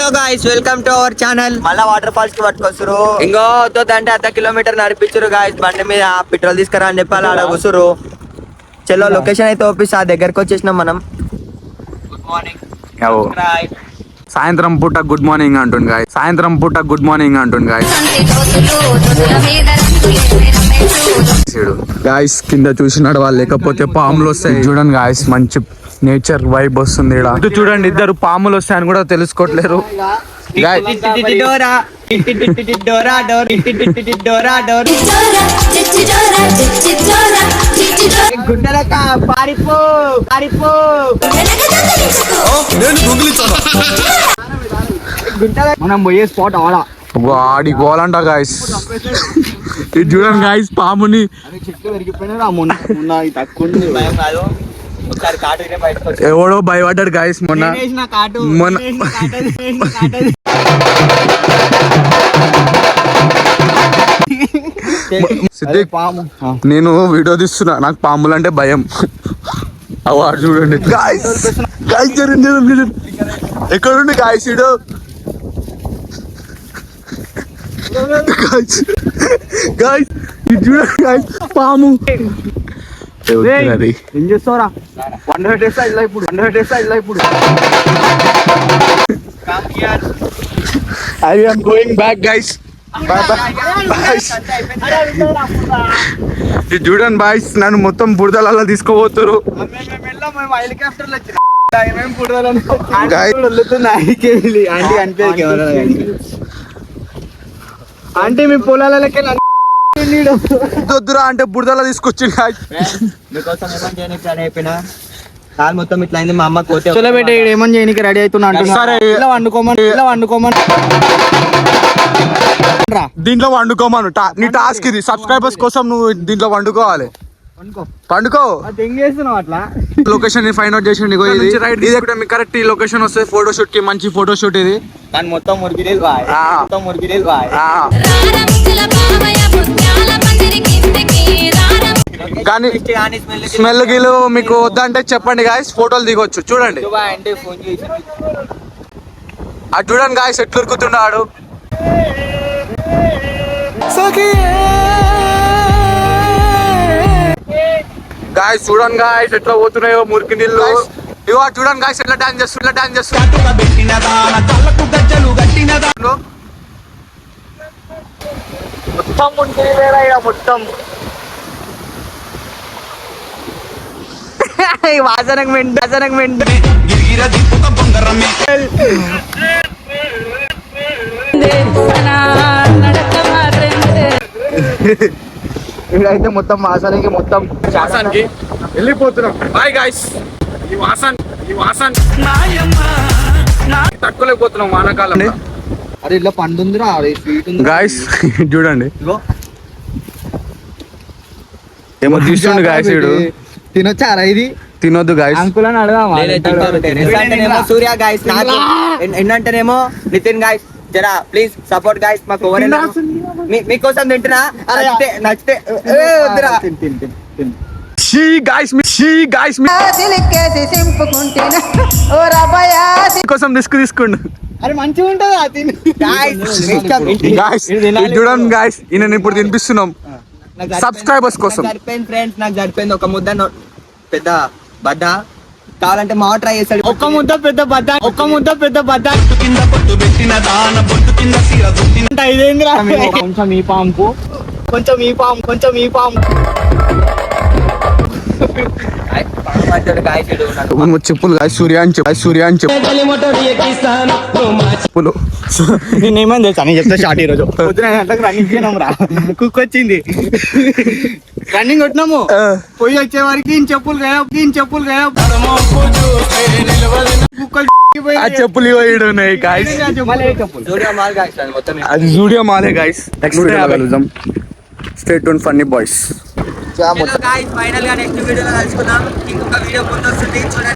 Hello guys, welcome to our channel. మళ్ళా water falls కి పట్టుకొస్తారు. ఇంకో వద్దంటే అర్ధ కిలోమీటర్ నడిపించారు గాయ్స్. బండి మీద పెట్రోల్ తీసుకురా అని చెప్పి అలా కూర్చురు. చలో లొకేషన్ అయితే ఓపిస్తా, దగ్గరకు వచ్చేసినాం మనం. Good morning. సాయంత్రం పూట గుడ్ మార్నింగ్ అంటుండు గాయస్. సాయంత్రం పూట గుడ్ మార్నింగ్ అంటుండు గాయస్. గాయస్ కింద చూసినాడు వాళ్ళు, లేకపోతే పాములు వస్తాయి చూడండి గాయస్. మంచి నేచర్ వైబ్ వస్తుంది ఈడ. ఇటు చూడండి, ఇద్దరు పాములు వస్తాయని కూడా తెలుసుకోవట్లేరు. మనం పోయే స్పాట్ ఆడా ఆడి పోవాలంట గాయస్. ఇది చూడండి గాయస్ పాముని. చెట్లు పెరిగిపోయినా మొన్న తక్కువ ఎవడో భయపడ్డాడు గాయస్ మొన్న. సిద్దిక్, నేను వీడియో తీస్తున్నా, నాకు పాములు అంటే భయం. అవాడు చూడండి గాయస్. గాయస్ జరిగింది ఎక్కడుండి గాయస్ వీడియో. గాయస్ ఇది చూడండి గాయస్, పాము. ఏం చేస్తావురా? 100 డేస్ అయిందా ఇప్పుడు? 100 డేస్ అయిందా ఇప్పుడు? I am going back guys. ఇది చూడండి బాయ్స్, నన్ను మొత్తం బురదలలో తీసుకోబోతారు. అంటే మీ పొలాలకి వద్దురా అంటే బురదలో తీసుకొచ్చింది. మొత్తం ఇట్లా అయింది. మా అమ్మ కోతే ఏమని చేయడానికి రెడీ అవుతున్నా అంటే దీంట్లో వండుకోమను. నీ టాస్క్ ఇది. సబ్స్క్రైబర్స్ కోసం నువ్వు దీంట్లో వండుకోవాలి. పండుకో. అట్లా లొకేషన్ ఫైండ్ అవుట్ చేసి మీకు కరెక్ట్ ఈ లొకేషన్ వస్తుంది ఫోటో షూట్ కి. మంచి ఫోటో షూట్ ఇది. కానీ మొత్తం మురిగిరేది బాయ్, మొత్తం మురిగిరేది బాయ్. కానీ స్మెల్ గిలు మీకు వద్దంటే చెప్పండి గాయస్, ఫోటోలు దిగొచ్చు. చూడండి అది చూడండి గాయస్ ఎట్లు ఉరుకుతున్నాడు. గాయస్ చూడండి గాయస్ ఎట్లా పోతున్నాయో మురికి నీళ్ళు. ఇవో చూడండి గాయస్ ఎట్లా డాన్స్ చేస్తున్నా, డాన్స్ చేస్తున్నా. మొత్తం మొత్తం వాసనకు మెంట్, వాసనకు మెంట్. ఇక్కడైతే మొత్తం వాసనకి మొత్తం వాసనకి వెళ్ళిపోతున్నాం. Bye guys. ఈ వాసన తట్టుకోలేకపోతున్నాం వానాకాలం. అరే ఇట్లా పండు ఉందిరా, స్వీట్ ఉంది గాయ్స్. చూడండి ఏమో తీస్తుండు గాయ్స్. వీడు తినొచ్చారా? ఇది తినొద్దు గాయ్స్. అంకులని అడగామా? సూర్య గాయస్, ఏంటంటేనేమో నితిన్ గాయస్, జరా ప్లీజ్ సపోర్ట్ గాయస్. మాకు మీకోసం తింటున్నా, నచ్చితే కోసం తీసుకోండి. అరే మంచిగా ఉంటుంది. చూడండి గాయస్, ఈయన ఇప్పుడు తినిపిస్తున్నాం సబ్స్క్రైబర్స్ కోసం. ఫ్రెండ్స్ నాకు సరిపోయింది ఒక ముద్ద పెద్ద బద్ద. కావాలంటే మా ట్రై చేస్తాడు. ఒక్క ముద్ద పెద్ద బద్ద, ఒక్క ముద్ద పెద్ద బద్ద. ఇదేంద్రా? కొంచెం ఈ పాంపు, కొంచెం ఈ పాము, కొంచెం ఈ పాము. చెప్పులు సూర్య అని చెప్పు, సూర్య అని చెప్పు. చెప్పులు నేనేమని తెలుసా? నేను చెప్తా షార్ట్. ఈరోజు పొద్దున గంటలకు రన్నింగ్ చేయడం రా, కుక్ వచ్చింది. రన్నింగ్ కొట్టినాము, పోయి వచ్చే వారికి చెప్పులు చెప్పులు ఉన్నాయి గాయస్. అది జూడియో మాలే గాయస్. నెక్స్ట్ వీడియోలో కలుద్దాం. Stay tune funny boys. Final గా నెక్స్ట్ వీడియోలో కలుసుకుందాం. ఇంకొక వీడియో ముందు వస్తుంది చూడండి.